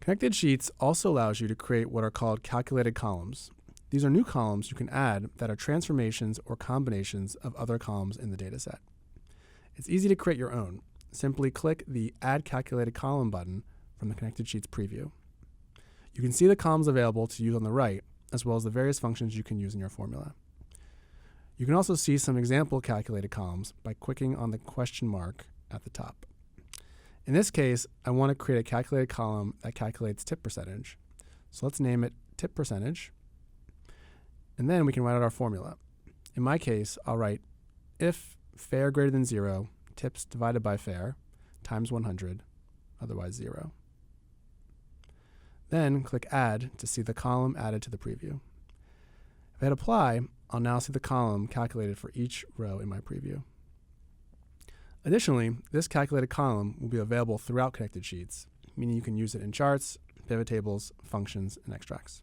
Connected Sheets also allows you to create what are called calculated columns. These are new columns you can add that are transformations or combinations of other columns in the dataset. It's easy to create your own. Simply click the Add Calculated Column button from the Connected Sheets preview. You can see the columns available to use on the right, as well as the various functions you can use in your formula. You can also see some example calculated columns by clicking on the question mark at the top. In this case, I want to create a calculated column that calculates tip percentage. So let's name it tip percentage, and then we can write out our formula. In my case, I'll write if fare greater than 0, tips divided by fare, times 100, otherwise 0. Then click Add to see the column added to the preview. If I hit Apply, I'll now see the column calculated for each row in my preview. Additionally, this calculated column will be available throughout Connected Sheets, meaning you can use it in charts, pivot tables, functions, and extracts.